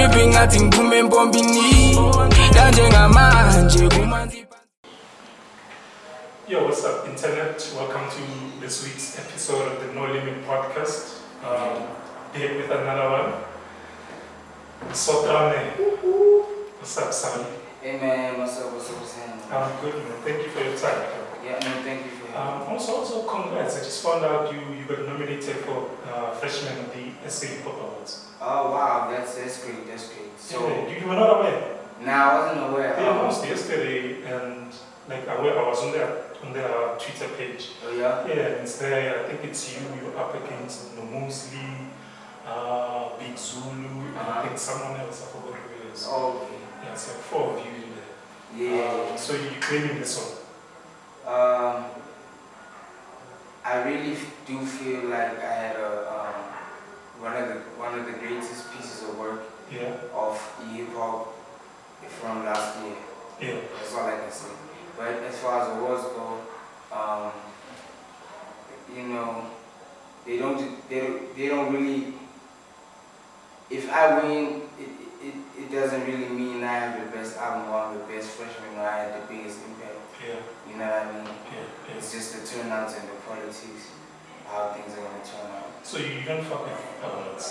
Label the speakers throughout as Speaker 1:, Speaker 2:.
Speaker 1: dripping ngathi ngiphume empompini kanjengamanje kumanzi.
Speaker 2: Yo, what's up, Internet? Welcome to this week's episode of the No Limit podcast. Here with another one. Sotrane. What's up, Sally?
Speaker 3: Hey man, what's up, Sam?
Speaker 2: I'm good, man. Thank you for your time.
Speaker 3: Yeah, no, thank you for
Speaker 2: Also, congrats. I just found out you got nominated for Freshman of the SA Hip Hop Awards.
Speaker 3: Oh wow, that's great, So
Speaker 2: yeah, you were not aware?
Speaker 3: Nah, I wasn't aware.
Speaker 2: Yeah, it was yesterday, and like I was on their Twitter page.
Speaker 3: Oh yeah?
Speaker 2: Yeah, it's there. I think it's you're up against Nomusli, Big Zulu, I think someone else, I forgot who it is.
Speaker 3: Oh, okay.
Speaker 2: Yeah, it's like 4 of you in there.
Speaker 3: Yeah.
Speaker 2: So you're claiming this one?
Speaker 3: I really do feel like I had one of the greatest pieces of work of hip hop from last year.
Speaker 2: Yeah.
Speaker 3: That's all I can say. But as far as awards go, you know, they don't really. If I win, it doesn't really mean I have the best album or I'm the best freshman or I had the biggest impact.
Speaker 2: Yeah.
Speaker 3: You know what I mean?
Speaker 2: Yeah.
Speaker 3: It's just the turnouts and the politics, how things are gonna turn out.
Speaker 2: So you don't fuck with awards?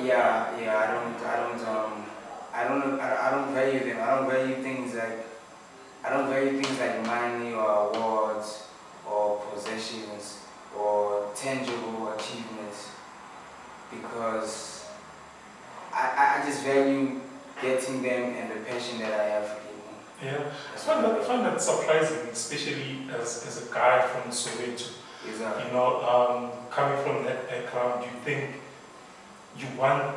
Speaker 3: Yeah. I don't value them. I don't value things like money or awards or possessions or tangible achievements, because I just value getting them and the passion that I have for them.
Speaker 2: Yeah, I find that surprising, especially as a guy from Soweto.
Speaker 3: Exactly.
Speaker 2: You know, coming from that background, you think you want,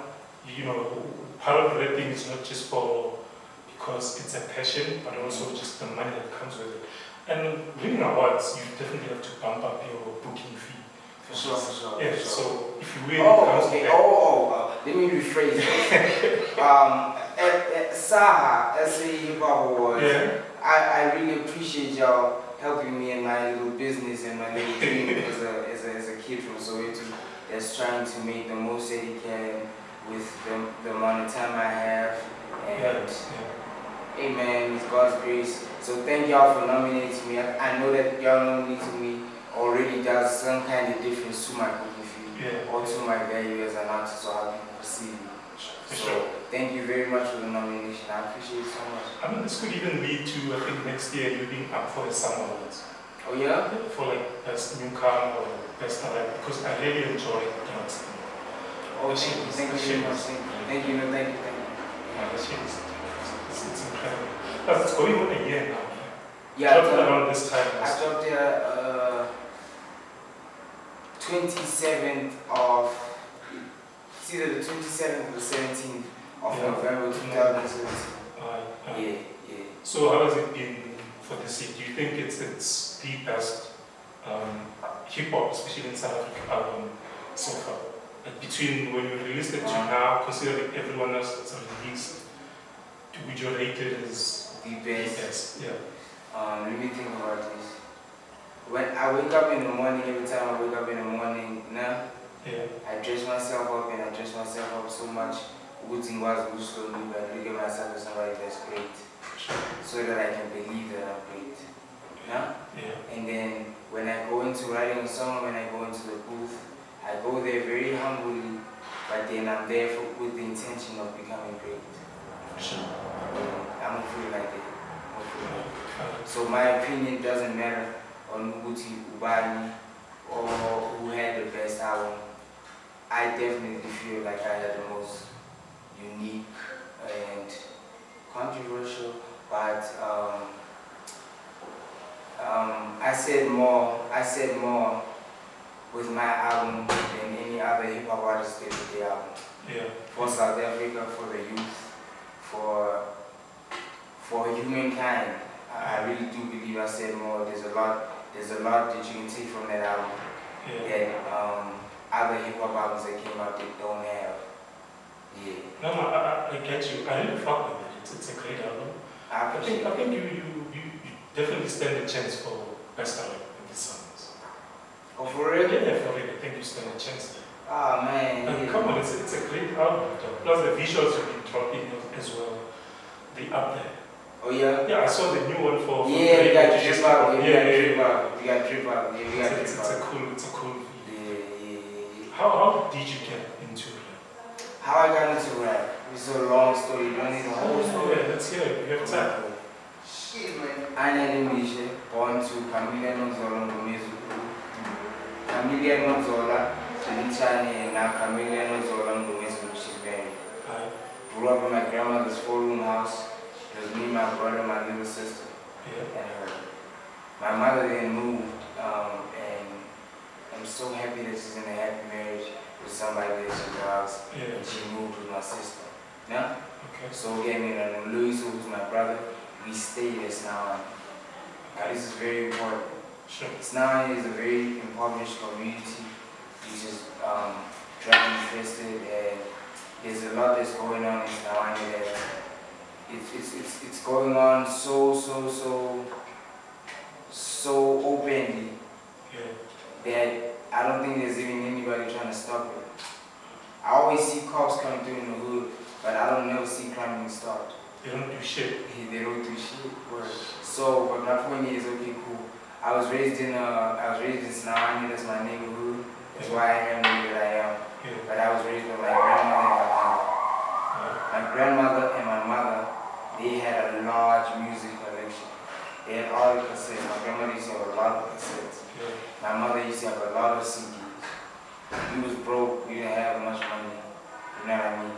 Speaker 2: you know, part of rapping is not just because it's a passion, but also just the money that comes with it. And winning awards, you definitely have to bump up your booking fee.
Speaker 3: For sure.
Speaker 2: Yeah, so if you win, it comes
Speaker 3: okay.
Speaker 2: to that.
Speaker 3: Let me rephrase it. At Saha, SA Hip Hop Awards, I really appreciate y'all helping me in my little business and my little dream as a kid from Soweto that's trying to make the most that he can with the amount of time I have. And hey man, it's God's grace. So thank y'all for nominating me. I know that y'all nominating me already does some kind of difference to my booking fee or to my value as an artist, so how people perceive me. So thank you very much for the nomination. I appreciate it so much.
Speaker 2: I mean, this could even lead to, I think, next year you being up for the Summer Awards.
Speaker 3: Oh yeah?
Speaker 2: For like best newcomer or best rap, because I really enjoy dancing.
Speaker 3: Oh, thank you very much. Thank you.
Speaker 2: Yeah, the shit is it's incredible. But it's going on a year now.
Speaker 3: Yeah,
Speaker 2: around this time.
Speaker 3: I dropped there 27th of. It's either the 27th or the 17th of November 2017. Yeah.
Speaker 2: So how has it been for this year? Do you think it's the best hip hop, especially in South Africa, album so far? Like between when you released it to now, considering everyone else that's released, would you rate it as
Speaker 3: the best?
Speaker 2: Yeah.
Speaker 3: Let me think about this. When I wake up in the morning, every time I wake up in the morning, I dress myself up and I dress myself up so much. Good thing was good slowly, but I look at myself as somebody that's great, so that I can believe that I'm great. And then when I go into writing a song, when I go into the booth, I go there very humbly, but then I'm there with the intention of becoming great. I'm gonna feel like that. So my opinion doesn't matter on Uguti Ubani or who had the best album. I definitely feel like I had the most unique and controversial, but I said more with my album than any other hip hop artist did with the album. For South Africa, for the youth, for humankind. I really do believe I said more. There's a lot that you can take from that album that other hip hop albums that came out that don't have.
Speaker 2: No, I get you. I really fuck with it. It's a great album. I think you definitely stand a chance for best album in this songs.
Speaker 3: Oh, for real?
Speaker 2: Yeah, for real. I think you stand a chance there.
Speaker 3: Ah man.
Speaker 2: And come on, it's a great album. Plus the visuals you've been dropping as well. They up there.
Speaker 3: Oh yeah?
Speaker 2: Yeah, I saw the new one for
Speaker 3: yeah, we got
Speaker 2: D.R.U.G.S.
Speaker 3: We got drip out.
Speaker 2: It's a cool video.
Speaker 3: Yeah.
Speaker 2: How did you get into rap?
Speaker 3: How I got into rap? It's a long story. You don't need the whole story.
Speaker 2: Yeah, let's hear it. You have time.
Speaker 3: Shit, man. I'm born to Camille Nozola Music. Camille Nozola, Chani, now Camille Nozola Music, she's married. Grew up in my grandmother's 4-room house. It was me, my brother, my little sister, and her. My mother then moved, and I'm so happy that she's in a happy marriage with somebody that she loves, and she moved with my sister. Yeah? Okay. So we gave me Louis, who's my brother. We stayed at Snawan. Now this is very important.
Speaker 2: Sure.
Speaker 3: Snawan is a very impoverished community, which is drug infested, and there's a lot that's going on in Snawan that it's going on so openly that I don't think there's even anybody trying to stop it. I always see cops coming through in the hood, but I don't never see crime start.
Speaker 2: They don't do shit.
Speaker 3: They don't do shit. So, but my point is, okay, cool. I was raised in Snawan, that's my neighborhood. That's why I am the way that I am. But I was raised with my grandmother and my mother. My grandmother and my mother, they had a large music collection. They had all the cassettes. My grandmother used to have a lot of cassettes. My mother used to have a lot of CDs. We was broke, we didn't have much money. You know what I mean?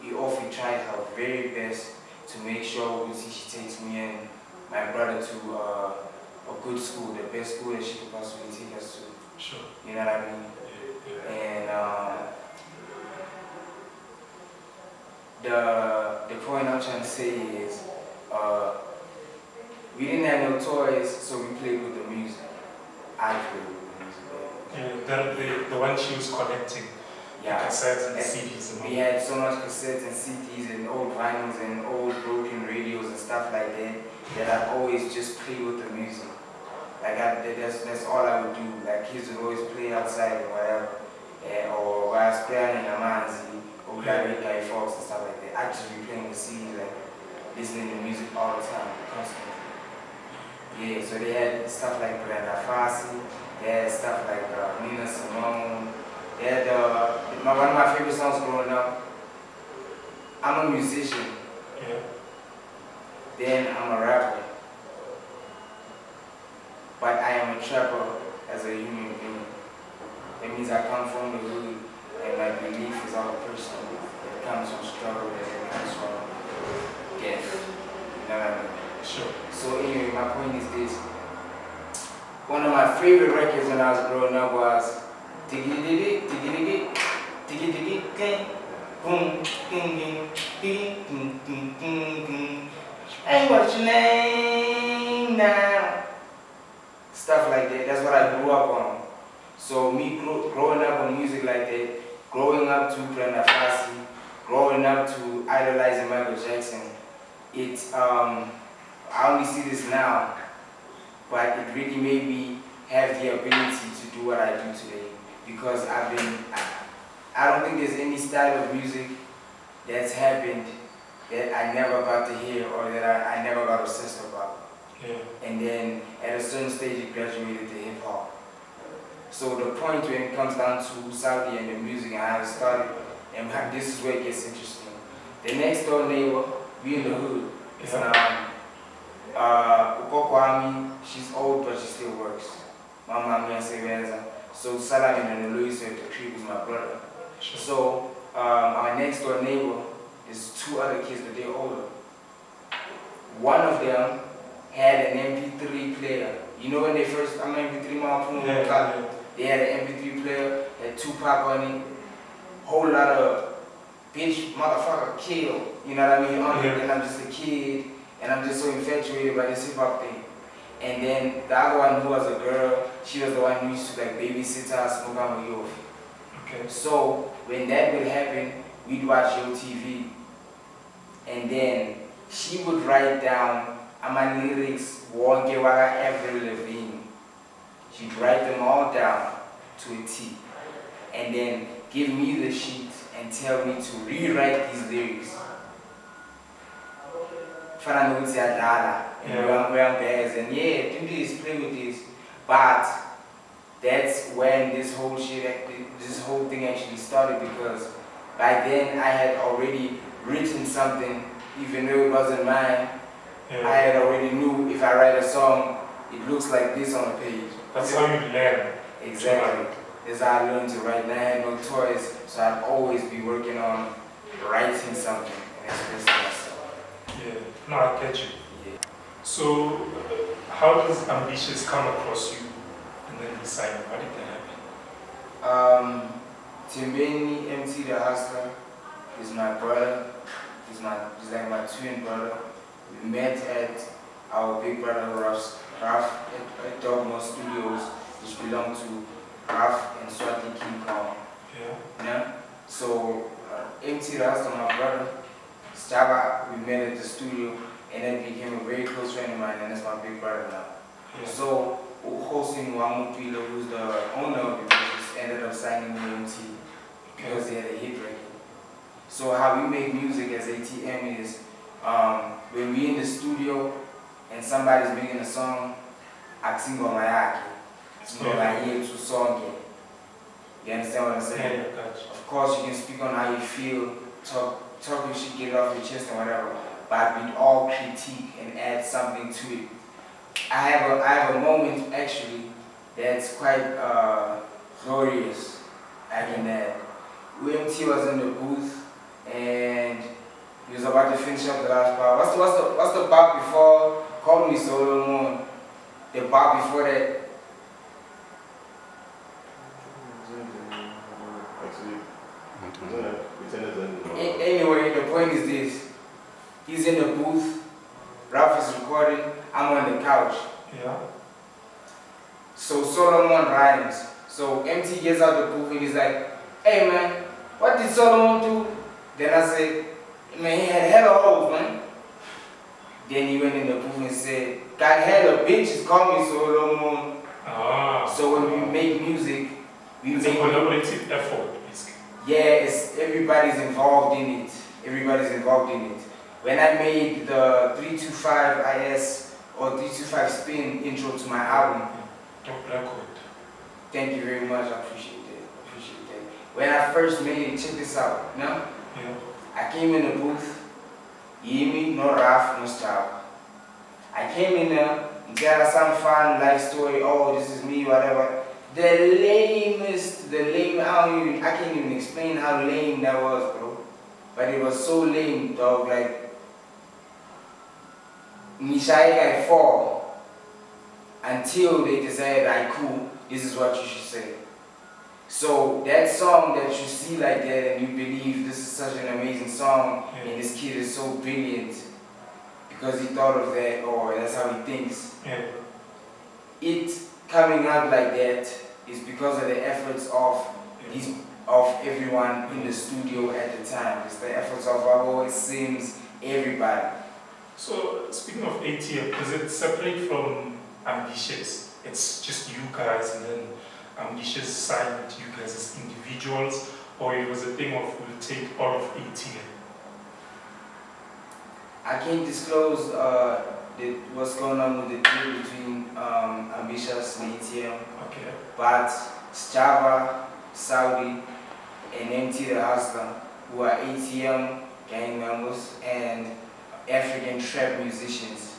Speaker 3: We often tried her very best to make sure she takes me and my brother to a good school, the best school that she could possibly take us to.
Speaker 2: Sure.
Speaker 3: You know what I mean? And the point I'm trying to say is, we didn't have no toys, so we played with the music. I played with the music.
Speaker 2: The one she was collecting. Cassettes and CDs. And
Speaker 3: we had so much cassettes and CDs and old vinyls and old broken radios and stuff like that I always just play with the music. Like that's all I would do. Like kids would always play outside or whatever, or I was playing in Amanzi or Guy Fox and stuff like that. I just be playing the CDs, like listening to music all the time, constantly. Yeah, so they had stuff like Brenda Fassi, they had stuff like Nina Simone. They had one of my favorite songs growing up. I'm a musician. Then I'm a rapper. But I am a trapper as a human being. That means I come from the hood and my belief is all personal. It comes from struggle, it comes from death. You know what I mean?
Speaker 2: Sure.
Speaker 3: So anyway, my point is this. One of my favorite records when I was growing up was Diggy Diggy, Diggy Diggy, Diggy Diggy, Ding, Boom, Ding Ding, Ding, Ding, Ding, Ding, Ding. Hey, what's your name now? Stuff like that. That's what I grew up on. So me growing up on music like that, growing up to Brenda Fassi, growing up to idolizing Michael Jackson, I only see this now, but it really made me have the ability to do what I do today. Because I don't think there's any style of music that's happened that I never got to hear or that I never got obsessed about. And then at a certain stage it graduated to hip hop. So the point when it comes down to Saudi and the music and how it started, and this is where it gets interesting. The next door neighbor, we in the hood, is Ukokwami, she's old but she still works. Mama Mia Severza. So Salam and Louis at the crib is my brother. So our next door neighbor is 2 other kids, but they're older. One of them had an MP3 player. You know when they first, I'm MP3 mom, they had an MP3 player, had Tupac on it, whole lot of bitch, motherfucker, kill. You know what I mean? And I'm just a kid, and I'm just so infatuated by this hip hop thing. And then the other one who was a girl, she was the one who used to like babysit us, smoke on my youth. So when that would happen, we'd watch Yo TV, and then she would write down my lyrics, Wonke Waga Avril Lavigne. She'd write them all down to a T. and then give me the sheet and tell me to rewrite these lyrics. And yeah, do this, play with this. But that's when this whole thing actually started, because by then I had already written something, even though it wasn't mine.
Speaker 2: Yeah.
Speaker 3: I had already knew if I write a song, it looks like this on a page.
Speaker 2: That's how you learn.
Speaker 3: Exactly. That's how I learned to write. And I had no choice, so I'd always be working on writing something and expressing myself.
Speaker 2: Yeah, no, I get you.
Speaker 3: Yeah.
Speaker 2: So, how does Ambitious come across you and then decide? How did that happen?
Speaker 3: Timbeni MC the Hustler is my brother. He's like my twin brother. We met at our big brother Ruff at D.R.U.G.S Studios, which belong to Ruff and Swati King Kong. Yeah. So MC the Hustler, my brother, Stava, we met at the studio, and then became a very close friend of mine, and that's my big brother now. Yeah. So hosting Wamutwilo, who's the owner of the business, ended up signing me MT because they had a hit record. So how we make music as ATM is when we're in the studio and somebody's making a song, I sing on my yaki. It's not like here to song. You understand what I'm saying?
Speaker 2: Yeah, gotcha.
Speaker 3: Of course, you can speak on how you feel, talk your shit, get it off your chest and whatever. But we all critique and add something to it. I have a moment actually that's quite glorious. I can add. UMT was in the booth and he was about to finish up the last part. What's the part before Call Me Solomon? The part before that. Anyway, the point is this. He's in the booth, Ralph is recording, I'm on the couch.
Speaker 2: Yeah.
Speaker 3: So Solomon rhymes. So MT gets out the booth and he's like, hey man, what did Solomon do? Then I said, man, he had hella hoes, man. Then he went in the booth and said, got hella bitches, call me Solomon.
Speaker 2: Ah.
Speaker 3: So when we make music,
Speaker 2: it's a collaborative effort.
Speaker 3: Yeah, everybody's involved in it. Everybody's involved in it. When I made the 325 IS or 325 spin intro to my album, thank you very much, I appreciate that. When I first made it, check this out, you know?
Speaker 2: Yeah.
Speaker 3: I came in the booth, Yemi, no Raf, no style. I came in there, got some fun life story, oh, this is me, whatever. The lamest, I can't even explain how lame that was, bro. But it was so lame, dog, like, Nishai fall until they decided, alright, cool, this is what you should say. So that song that you see like that and you believe this is such an amazing song, yeah, and this kid is so brilliant because he thought of that, or that's how he thinks. Yeah. It coming out like that is because of the efforts of everyone in the studio at the time. It's the efforts of Wabo, it seems, everybody.
Speaker 2: So, speaking of ATM, is it separate from Ambitious? It's just you guys and then Ambitious signed you guys as individuals, or it was a thing of we'll take all of ATM?
Speaker 3: I can't disclose what's going on with the deal between Ambitious and ATM. Okay. But Java, Saudi, and MT the Hustler, who are ATM gang members and African trap musicians,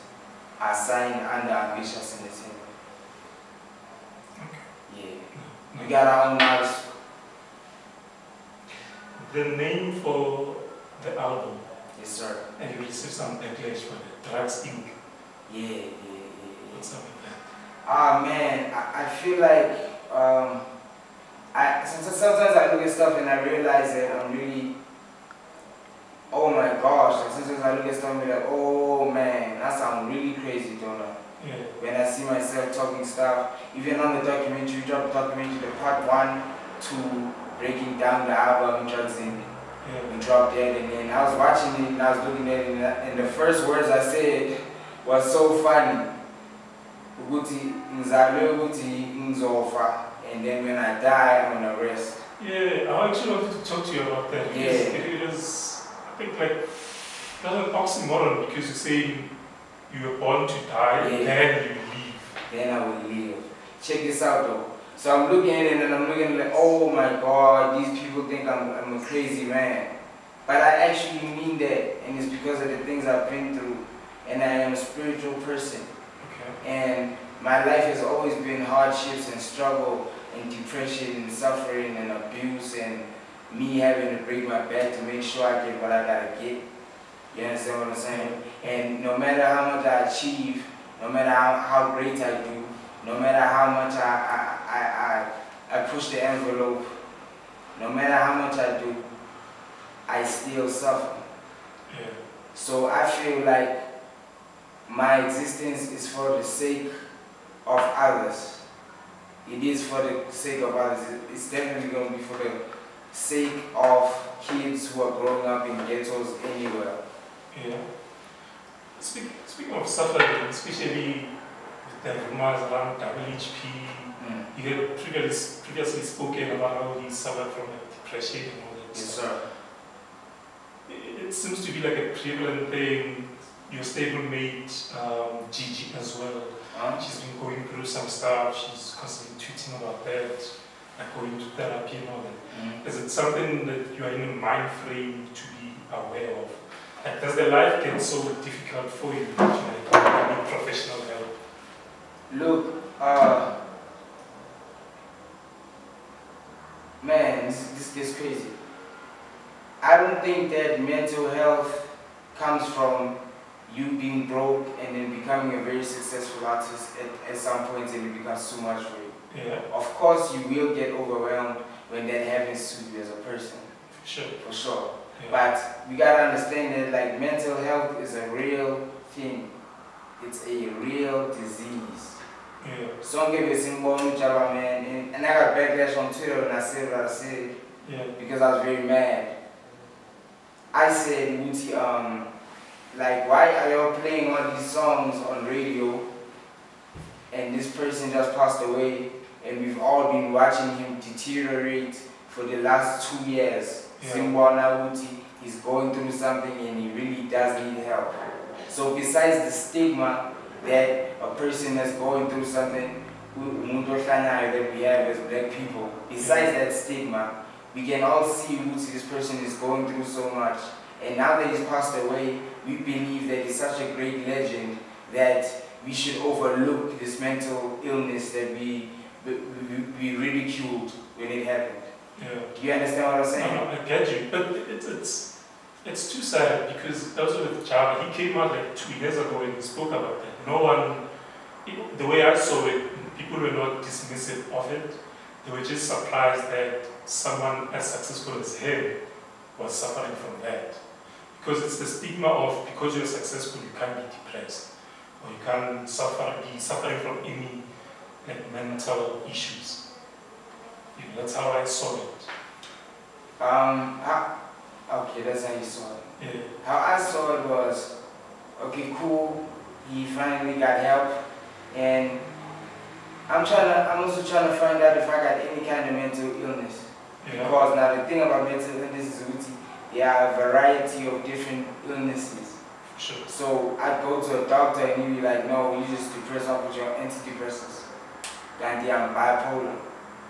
Speaker 3: are signed under Ambitious Entertainment. Okay. Yeah. We got our own artists.
Speaker 2: The name for the album?
Speaker 3: Yes, sir.
Speaker 2: And you received some backlash for it. D.R.U.G.S Inc.
Speaker 3: Yeah.
Speaker 2: What's up with that?
Speaker 3: Ah, man, I feel like sometimes I look at stuff and I realize that I'm really, oh my gosh, like sometimes I look at stuff and be like, oh man, that sounds really crazy, don't I? Yeah. When I see myself talking stuff, even on the documentary, we dropped the documentary, the part 1, 2, breaking down the album, D.R.U.G.S Inc. Yeah. We dropped that, and then I was watching it and I was looking at it, and the first words I said was so funny. And then when I die, I'm gonna rest.
Speaker 2: Yeah, I actually wanted to talk to you about that.
Speaker 3: Yeah.
Speaker 2: It is, I think, like, that's an oxymoron because you're saying you were born to die,
Speaker 3: Yeah.
Speaker 2: then you leave.
Speaker 3: Then I will leave. Check this out though. So I'm looking at it and I'm looking like, oh my God, these people think I'm a crazy man. But I actually mean that, and it's because of the things I've been through. And I am a spiritual person.
Speaker 2: Okay.
Speaker 3: And my life has always been hardships and struggle and depression and suffering and abuse and me having to break my back to make sure I get what I gotta get. You understand what I'm saying? And no matter how much I achieve, no matter how great I do, no matter how much I push the envelope, no matter how much I do, I still suffer.
Speaker 2: Yeah.
Speaker 3: So I feel like my existence is for the sake of others. It is for the sake of others. It's definitely going to be for the sake of kids who are growing up in ghettos anywhere.
Speaker 2: Yeah. Speaking of suffering, especially with the rumors around WHP, you had previously spoken about how he suffered from depression and all that
Speaker 3: Yes,
Speaker 2: stuff.
Speaker 3: sir.
Speaker 2: It seems to be like a prevalent thing. Your stablemate, Gigi as well. She's been going through some stuff. She's constantly tweeting about that, like going to therapy and all that. Is it something that you are in a mind frame to be aware of? Like, does the life get so difficult for you that you need professional help?
Speaker 3: Look, man, this gets crazy. I don't think that mental health comes from you being broke and then becoming a very successful artist at some point and it becomes too much for you.
Speaker 2: Yeah.
Speaker 3: Of course, you will get overwhelmed when that happens to you as a person.
Speaker 2: For sure.
Speaker 3: For sure.
Speaker 2: Yeah.
Speaker 3: But we gotta understand that like mental health is a real thing. It's a real disease.
Speaker 2: Yeah.
Speaker 3: Some give a symbol, man, and I got backlash on Twitter when I said what I said.
Speaker 2: Yeah.
Speaker 3: Because I was very mad. I said, Muti, like, why are y'all playing all these songs on radio and this person just passed away and we've all been watching him deteriorate for the last 2 years. Simbona Muti, he's going through something and he really does need help. So besides the stigma that a person that's going through something that we have as black people, besides that stigma, we can all see Muti, this person is going through so much. And now that he's passed away, we believe that he's such a great legend that we should overlook this mental illness that we ridiculed when it happened.
Speaker 2: Yeah.
Speaker 3: Do you understand what I'm saying?
Speaker 2: No, I get you, but it's too sad because also with Java, he came out like 2 years ago and he spoke about that. No one, the way I saw it, people were not dismissive of it. They were just surprised that someone as successful as him was suffering from that. Because it's the stigma of because you're successful, you can't be depressed or you can't be suffering from any like mental issues. You know, that's how I saw it.
Speaker 3: Okay, that's how you saw it.
Speaker 2: Yeah.
Speaker 3: How I saw it was, okay, cool, he finally got help, and I'm also trying to find out if I got any kind of mental illness.
Speaker 2: Yeah.
Speaker 3: Because now the thing about mental illness is there are a variety of different illnesses.
Speaker 2: Sure.
Speaker 3: So I'd go to a doctor and he'd be like, no, you just depressed off with your antidepressants. And I'm bipolar.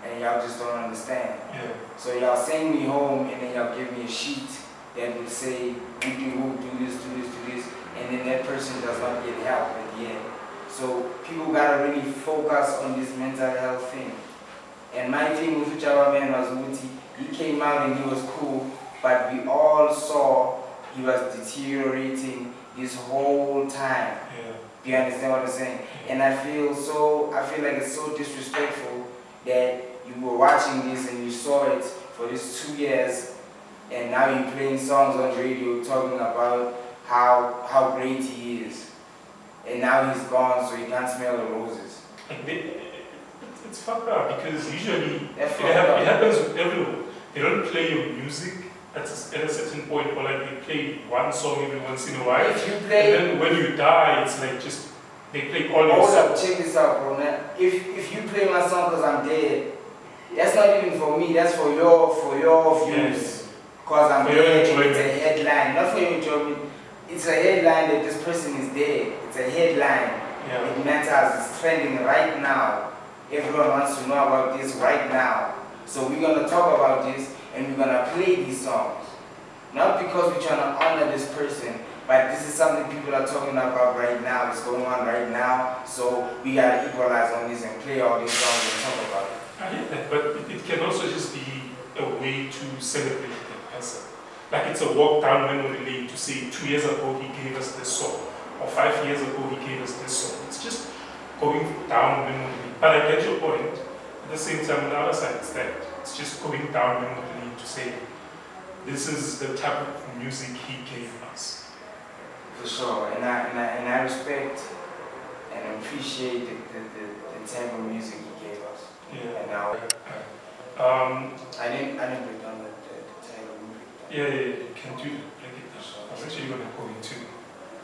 Speaker 3: And y'all just don't understand.
Speaker 2: Yeah.
Speaker 3: So y'all send me home and then y'all give me a sheet that would say, do this, and then that person does not get help at the end. So people gotta really focus on this mental health thing. And my thing with Uchawa Man was Muti, he came out and he was cool, but we all saw he was deteriorating this whole time.
Speaker 2: Yeah.
Speaker 3: Do you understand what I'm saying? And I feel like it's so disrespectful that you were watching this and you saw it for these 2 years, and now you're playing songs on radio talking about how great he is. And now he's gone, so you can't smell the roses.
Speaker 2: It's fucked up because usually it
Speaker 3: happens
Speaker 2: happens with everyone. They don't play your music at a certain point, or like they play one song every once in a while.
Speaker 3: If you play,
Speaker 2: and then when you die, it's like just they play all your
Speaker 3: songs.
Speaker 2: songs.
Speaker 3: Hold up, check this out, bro. Now, if you play my song because I'm dead, That's not even for me. That's for your views. Because I'm there. It's a headline, not for your enjoyment. It's a headline that this person is there. It's a headline.
Speaker 2: Yeah.
Speaker 3: It matters. It's trending right now. Everyone wants to know about this right now. So we're gonna talk about this and we're gonna play these songs. Not because we're trying to honor this person, but this is something people are talking about right now. It's going on right now. So we gotta equalize on this and play all these songs and talk about it.
Speaker 2: I hear that, but it can also just be a way to celebrate the person. Like it's a walk down memory lane to say 2 years ago he gave us this song, or 5 years ago he gave us this song. It's just going down memory lane. But I get your point. At the same time, on the other side, it's just going down memory lane to say this is the type of music he gave us.
Speaker 3: For sure, and I respect and appreciate the type of music he gave us.
Speaker 2: Yeah.
Speaker 3: And now, I didn't break down the type of music.
Speaker 2: Yeah, you can do break it down. I was actually going to go into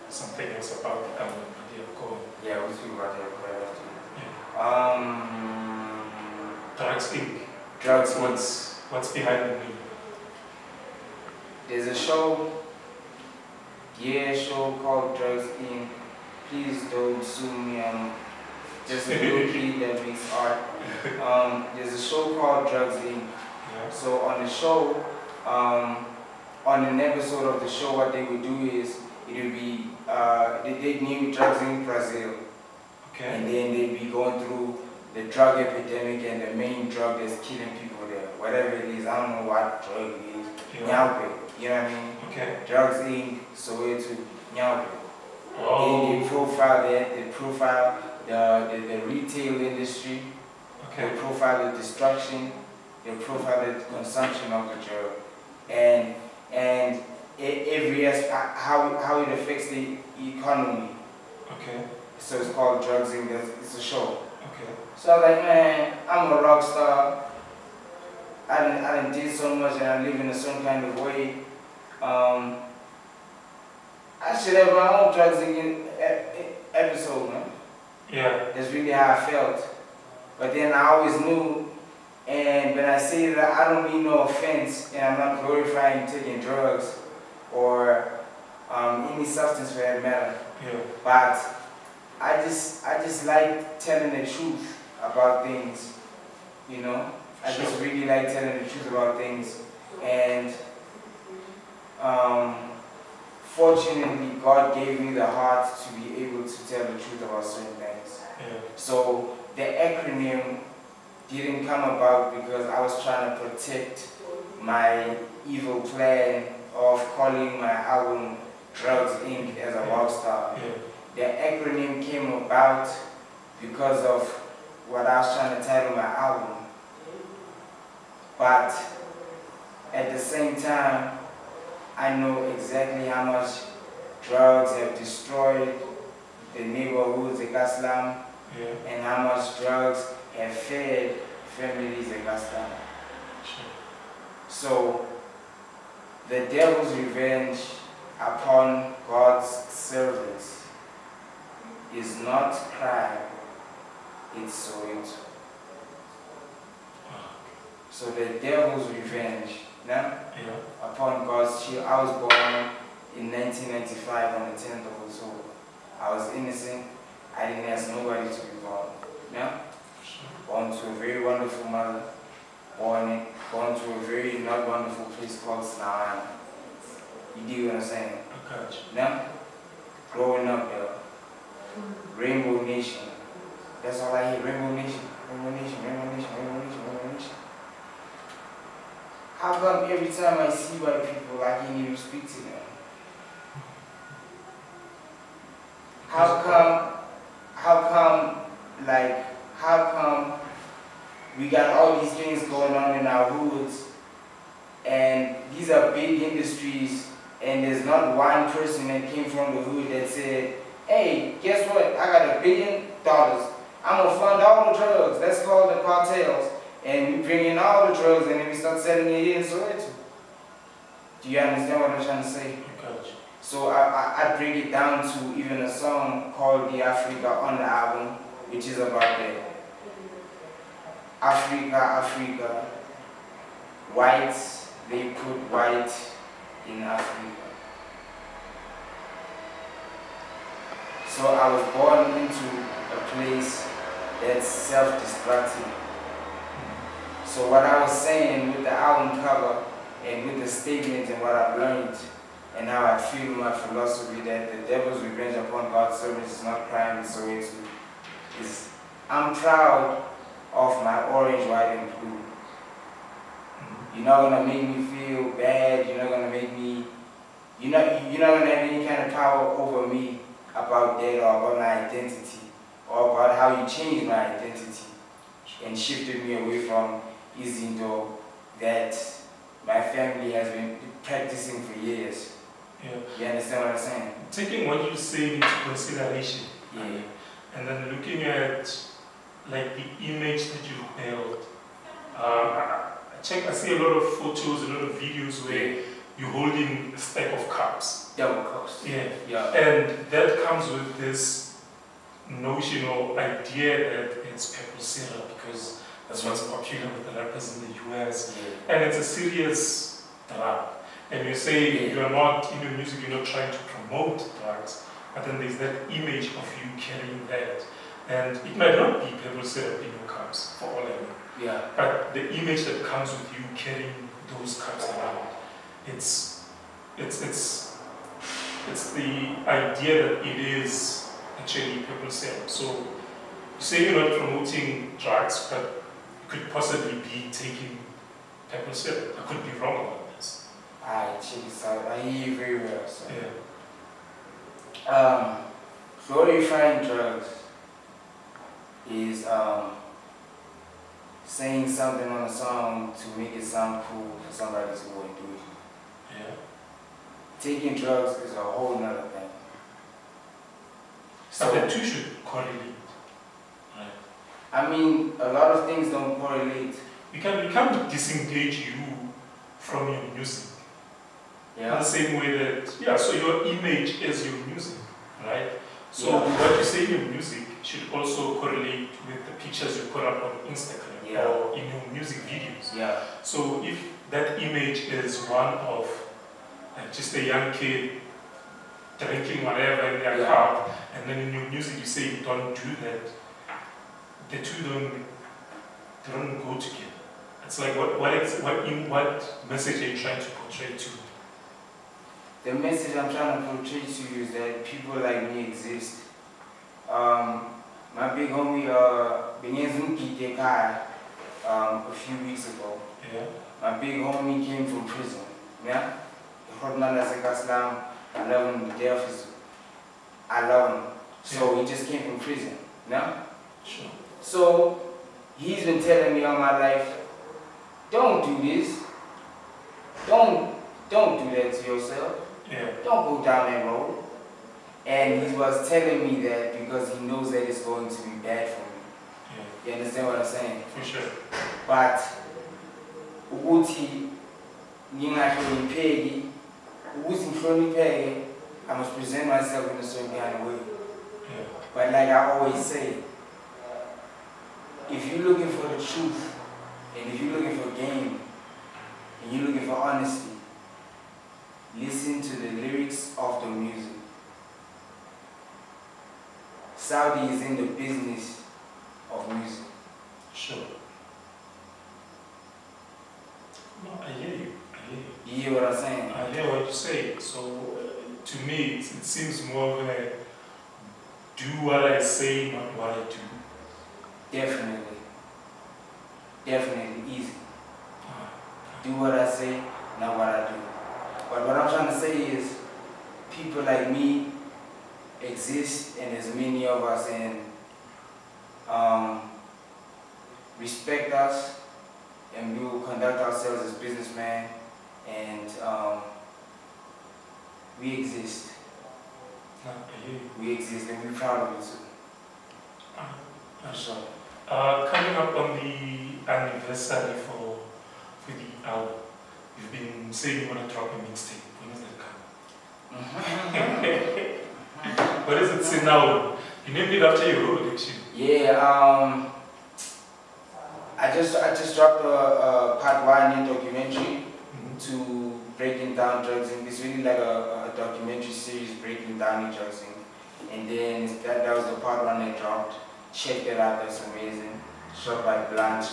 Speaker 2: something else about the D.R.U.G.
Speaker 3: Yeah, we'll speak about that quite often.
Speaker 2: D.R.U.G.S Inc.
Speaker 3: D.R.U.G.S Inc.
Speaker 2: What's behind the name?
Speaker 3: There's a show, show called D.R.U.G.S Inc. Please don't sue me. Just a little kid that makes art. There's a show called D.R.U.G.S Inc.
Speaker 2: Yeah.
Speaker 3: So on the show, on an episode of the show, what they would do is it would be they name drugs in Brazil.
Speaker 2: Okay.
Speaker 3: And then they'd be going through the drug epidemic and the main drug that's killing people there. Whatever it is, I don't know what drug it is.
Speaker 2: Yeah.
Speaker 3: Nyaupe, you know what I mean?
Speaker 2: Okay.
Speaker 3: D.R.U.G.S Inc. So it's Nyaupe.
Speaker 2: Oh.
Speaker 3: Then they profile that, they profile the retail industry,
Speaker 2: Okay.
Speaker 3: they profile the destruction, they profile the consumption of the drug, and every aspect, how it affects the economy.
Speaker 2: Okay.
Speaker 3: So it's called D.R.U.G.S Inc. It's a show.
Speaker 2: Okay.
Speaker 3: So I was like, man, I'm a rock star. I didn't did so much and I live in a certain kind of way. I should have my own D.R.U.G.S Inc. episode, man.
Speaker 2: Yeah.
Speaker 3: That's really how I felt. But then I always knew, and when I say that, I don't mean no offense, and I'm not glorifying taking drugs or any substance for that matter.
Speaker 2: Yeah.
Speaker 3: But I just like telling the truth about things, you know. I just really like telling the truth about things, and fortunately, God gave me the heart to be able to tell the truth about certain things.
Speaker 2: Yeah.
Speaker 3: So the acronym didn't come about because I was trying to protect my evil plan of calling my album D.R.U.G.S Inc. as a rock star.
Speaker 2: Yeah.
Speaker 3: The acronym came about because of what I was trying to title my album. But at the same time, I know exactly how much drugs have destroyed the neighborhoods in Gaslam, and how much drugs have fed families in Gaslam. So, the devil's revenge upon God's servants is not crime, it's Soweto. So the devil's revenge upon God's child. I was born in 1995 on the 10th of October. I was innocent. I didn't ask nobody to be born. Born to a very wonderful mother. Born to a very not wonderful place called Snawana. You dig what I'm saying? Growing up there. Rainbow Nation. That's all I hear. Rainbow Nation. Rainbow Nation. Rainbow Nation. Rainbow Nation. Rainbow Nation. How come every time I see white people, I can't even speak to them? How come we got all these things going on in our hoods, and these are big industries, and there's not one person that came from the hood that said, hey, guess what? I got $1 billion. I'm going to fund all the drugs. Let's call the cartels. And we bring in all the drugs and then we start selling it here in Soweto. Do you understand what I'm trying to say?
Speaker 2: Gotcha.
Speaker 3: So I break it down to even a song called The Africa on the album, which is about that. Africa, whites, they put white in Africa. So I was born into a place that's self-destructive. So what I was saying with the album cover and with the statements and what I've learned and how I feel my philosophy that the devil's revenge upon God's servants is not crime, it's so is I'm proud of my orange, white, and blue. You're not gonna make me feel bad. You're not gonna make me. You're not gonna have any kind of power over me about that or about my identity or about how you changed my identity and shifted me away from Izindo that my family has been practicing for years.
Speaker 2: Yeah.
Speaker 3: You understand what I'm saying?
Speaker 2: Taking what you say into consideration.
Speaker 3: Yeah.
Speaker 2: And then looking at like the image that you built. I see a lot of photos, a lot of videos where you're holding a stack of cups.
Speaker 3: Double cups.
Speaker 2: Yeah. And that comes with this notion or idea that it's purple syrup because that's what's popular with the rappers in the US.
Speaker 3: Yeah.
Speaker 2: And it's a serious drug. And you say you're not, in your music, you're not trying to promote drugs, but then there's that image of you carrying that. And it might not be purple syrup in your cups, for all I know.
Speaker 3: Yeah.
Speaker 2: But the image that comes with you carrying those cups around, it's the idea that it is actually purple syrup. So you say you're not promoting drugs, but you could possibly be taking purple syrup. I could be wrong about this.
Speaker 3: Alright, check this out. I hear you very well, so.
Speaker 2: Yeah.
Speaker 3: Glorifying drugs is saying something on a song to make it sound cool for somebody to go and do it.
Speaker 2: Yeah.
Speaker 3: Taking drugs is a whole nother thing.
Speaker 2: So the two should correlate. Right.
Speaker 3: I mean, a lot of things don't correlate.
Speaker 2: We can't disengage you from your music.
Speaker 3: Yeah.
Speaker 2: In the same way that, so your image is your music, right? So what you say in your music should also correlate with the pictures you put up on Instagram or in your music videos.
Speaker 3: Yeah.
Speaker 2: So if that image is one of just a young kid drinking whatever in their car, and then in your music you say you don't do that, the two don't go together. It's like what message are you trying to portray to?
Speaker 3: The message I'm trying to portray to you is that people like me exist. My big homie Benezum Kai a few weeks ago.
Speaker 2: Yeah.
Speaker 3: My big homie came from prison. Yeah? I love him to death. I love him. So he just came from prison. Yeah?
Speaker 2: Sure.
Speaker 3: So he's been telling me all my life, don't do this. Don't do that to yourself.
Speaker 2: Yeah.
Speaker 3: Don't go down that road. And he was telling me that because he knows that it's going to be bad for me.
Speaker 2: Yeah.
Speaker 3: You understand what I'm saying?
Speaker 2: For sure.
Speaker 3: But Uguti Ningahlonipheki, Uguti Nhlonipheke, I must present myself in a certain kind of way.
Speaker 2: Yeah.
Speaker 3: But like I always say, if you're looking for the truth, and if you're looking for game, and you're looking for honesty, listen to the lyrics of the music. Saudi is in the business of music.
Speaker 2: Sure. No, I hear you.
Speaker 3: You hear what I'm saying?
Speaker 2: I hear what you say. So, to me, it seems more of a do what I say, not what I do.
Speaker 3: Definitely. Definitely easy. Do what I say, not what I do. But what I'm trying to say is, people like me exist, and there's many of us, and respect us, and we will conduct ourselves as businessmen, and we exist. We exist, and we're proud of it too.
Speaker 2: Sure. Coming up on the anniversary for the album, you've been saying you want to drop a mixtape. When does that come? What does it say now? You named it after your road, actually.
Speaker 3: Yeah, I just dropped a part 1 documentary to breaking down drugs, and it's really like a documentary series breaking down drugs, and then that was the part 1 that dropped. Check that out, that's amazing. Shot by Blanche.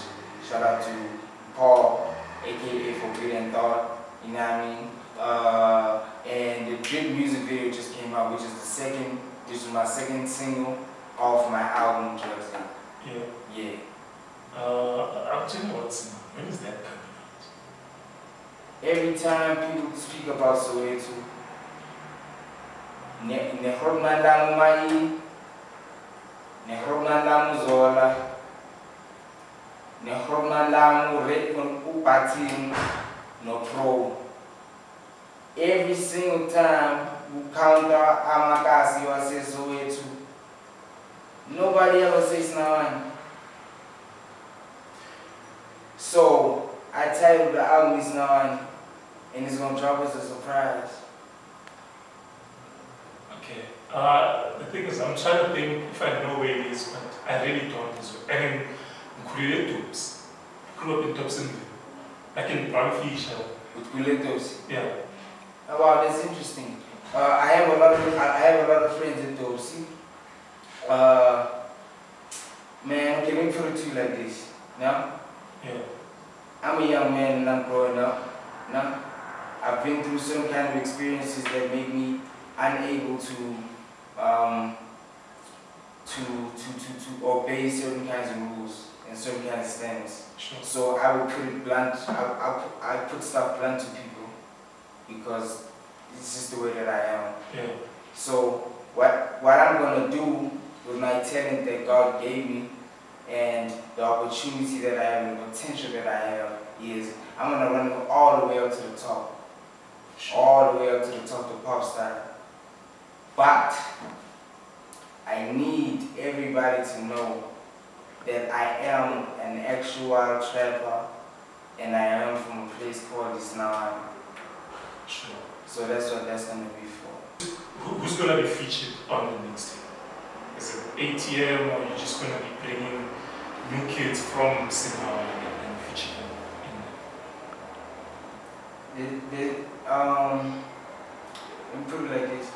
Speaker 3: Shout out to Paul, aka Forbidden Thought. You know what I mean? And the Drip music video just came out, which is my second single off my album D.R.U.G.S Inc.
Speaker 2: Yeah.
Speaker 3: Yeah.
Speaker 2: I'll tell you what's when is that coming out?
Speaker 3: Every time people speak about Soweto, nehorman lamu mai, nehorman lamu zola, nehorman lamu rekon upatin no pro. Every single time we counter amakasi or say Soweto, nobody ever says Nawan. So I titled the album is Nawan, and it's gonna drop as a surprise.
Speaker 2: Okay. The thing is, I'm trying to think if I know where it is, but I really don't. I mean, D.R.U.G.S grew up in Dobsonville, like in Brownfish.
Speaker 3: With D.R.U.G.S.
Speaker 2: Yeah.
Speaker 3: Oh, wow, that's interesting. I have a lot of friends in D.R.U.G.S. Man, okay, let me put it to you like this. Now,
Speaker 2: yeah.
Speaker 3: I'm a young man and I'm growing up. Now, I've been through some kind of experiences that make me unable to obey certain kinds of rules and certain kinds of standards.
Speaker 2: Sure.
Speaker 3: So I would put it blunt. I put stuff blunt to people because it's just the way that I am.
Speaker 2: Yeah.
Speaker 3: So what I'm gonna do with my talent that God gave me and the opportunity that I have and the potential that I have is I'm gonna run it all the way up to the top.
Speaker 2: Sure.
Speaker 3: All the way up to the top, the pop star. But I need everybody to know that I am an actual trapper and I am from a place called Islam.
Speaker 2: Sure.
Speaker 3: So that's what that's gonna be for.
Speaker 2: Who's gonna be featured on the next tape? Is it ATM, or you're just gonna be bringing new kids from Sinhala and feature them in there?
Speaker 3: Let me put it like this.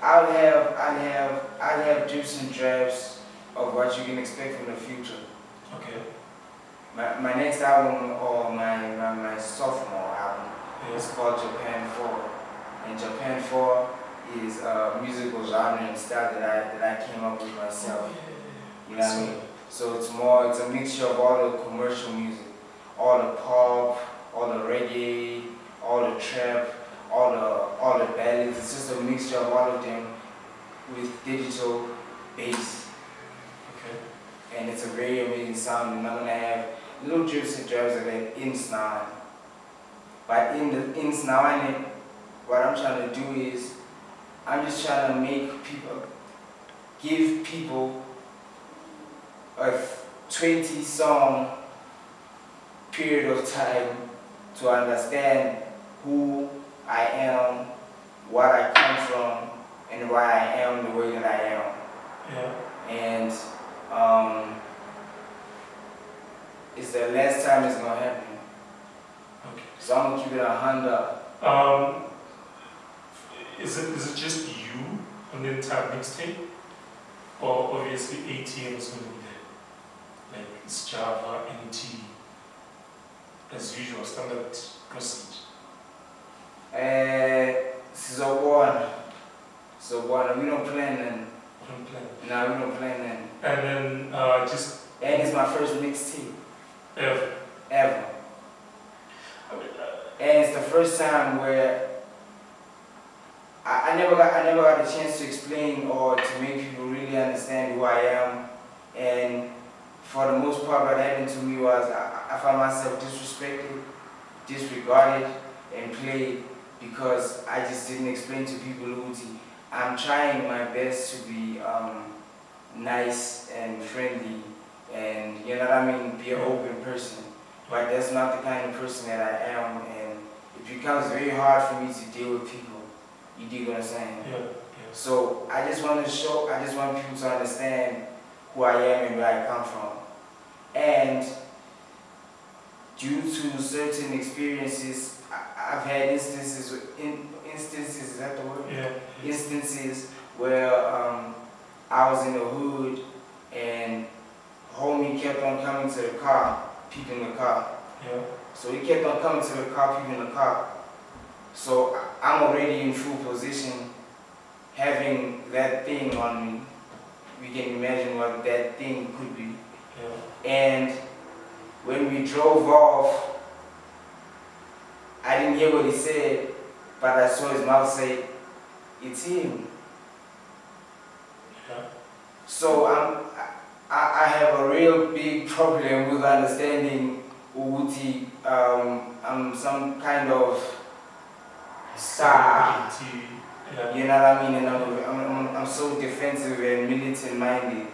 Speaker 3: I'll have drips and drabs of what you can expect from the future.
Speaker 2: Okay.
Speaker 3: My next album, or my sophomore album, is called Japan 4. And Japan 4 is a musical genre and style that I came up with myself. You know what I mean? So it's a mixture of all the commercial music, all the pop, all the reggae, all the trap, all the ballads. It's just a mixture of all of them with digital bass.
Speaker 2: Okay.
Speaker 3: And it's a very amazing sound, and I'm gonna have little drips and drabs of that in Snawan. But in Snawan, what I'm trying to do is I'm just trying to give people a 20-song period of time to understand who I am, what I come from, and why I am the way that I am.
Speaker 2: Yeah.
Speaker 3: And it's the last time it's gonna happen.
Speaker 2: Okay.
Speaker 3: So I'm gonna keep it 100.
Speaker 2: Is it just you on the entire mixtape? Or obviously ATM is going to be there? Like it's Java, NT, as usual, standard procedure. So we don't plan then. Don't plan.
Speaker 3: No, we don't plan then.
Speaker 2: And then
Speaker 3: And it's my first mixtape.
Speaker 2: Ever.
Speaker 3: Ever.
Speaker 2: I mean,
Speaker 3: and it's the first time where I never got a chance to explain or to make people really understand who I am. And for the most part, what happened to me was I found myself disrespected, disregarded, and played because I just didn't explain to people who I'm trying my best to be nice and friendly and, you know what I mean, be an open person. But that's not the kind of person that I am, and it becomes very hard for me to deal with people. You dig what I'm saying?
Speaker 2: Yeah.
Speaker 3: So I just want people to understand who I am and where I come from. And due to certain experiences, I've had instances, is that the word?
Speaker 2: Yeah.
Speaker 3: Instances where I was in the hood and homie kept on coming to the car, peeping the car.
Speaker 2: Yeah.
Speaker 3: So he kept on coming to the car, peeping the car. So I'm already in full position, having that thing on me. We can imagine what that thing could be.
Speaker 2: Yeah.
Speaker 3: And when we drove off, I didn't hear what he said, but I saw his mouth say, "It's him."
Speaker 2: Yeah.
Speaker 3: So I have a real big problem with understanding Uguti. I'm some kind of star.
Speaker 2: Yeah.
Speaker 3: You know what I mean? And I'm so defensive and militant minded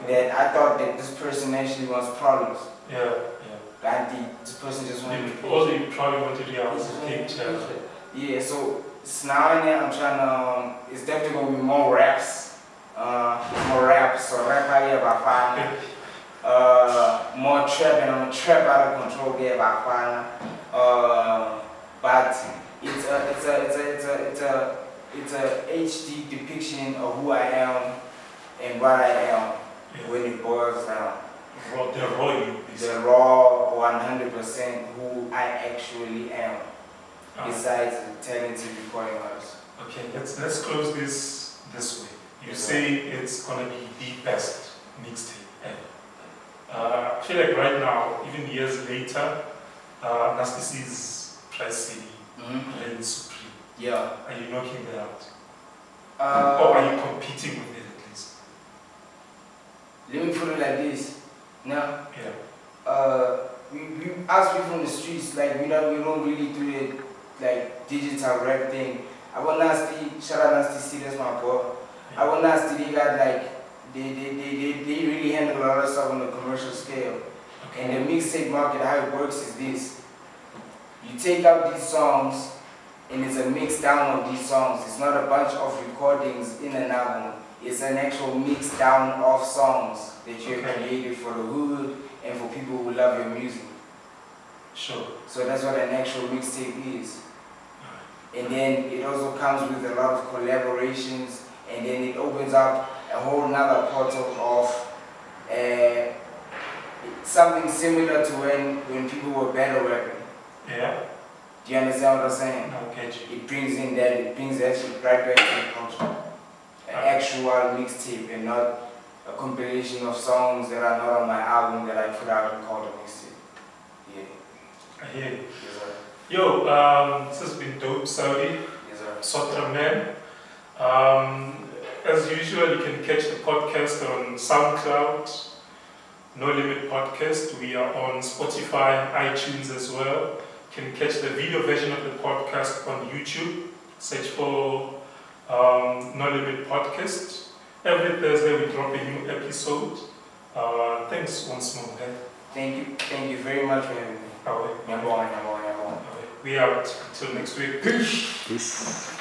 Speaker 3: that I thought that this person actually wants problems.
Speaker 2: Yeah.
Speaker 3: Like this person just wanted to.
Speaker 2: All you probably want to do is picture.
Speaker 3: Yeah, so now and then I'm trying to, it's definitely going to be more raps. So rap out here by fire. More trap, and I'm a trap out of control there by fire. But it's a HD depiction of who I am and what I am when it boils down. The raw 100% who I actually am, besides the talented recording artist.
Speaker 2: Okay, let's close this way. You say it's gonna be the best mixtape ever. I feel like right now, even years later, Nasty C's Price City reigns supreme.
Speaker 3: Yeah.
Speaker 2: Are you knocking that out? Or are you competing with it at least?
Speaker 3: Let me put it like this. Now,
Speaker 2: yeah.
Speaker 3: We ask people from the streets, like we don't really do it like digital rap thing. I want Nasty, shout out Nasty C, that's my boy. I want Nasty, they got like they really handle a lot of stuff on the commercial scale. Okay. And the mixtape market, how it works is this. You take out these songs and it's a mix down of these songs. It's not a bunch of recordings in an album. It's an actual mix down of songs that you have created for the hood and for people who love your music.
Speaker 2: Sure.
Speaker 3: So that's what an actual mixtape is. And then it also comes with a lot of collaborations, and then it opens up a whole nother portal of something similar to when people were battle rapping.
Speaker 2: Yeah.
Speaker 3: Do you understand what I'm saying?
Speaker 2: Okay.
Speaker 3: It brings that shit right back to the culture. An actual mixtape and not a compilation of songs that are not on my album that I put out and called a mixtape. Yeah.
Speaker 2: I hear you.
Speaker 3: Yes, sir.
Speaker 2: Yo, this has been dope, Saudi.
Speaker 3: Yes, sir.
Speaker 2: Sotra Man. As usual, you can catch the podcast on SoundCloud, No Limit Podcast. We are on Spotify, iTunes as well. You can catch the video version of the podcast on YouTube. Search for No Limit Podcast. Every Thursday we drop a new episode. Thanks once more, man.
Speaker 3: Thank you very much for having me.
Speaker 2: We out. Till next week.
Speaker 3: Peace.
Speaker 4: Peace.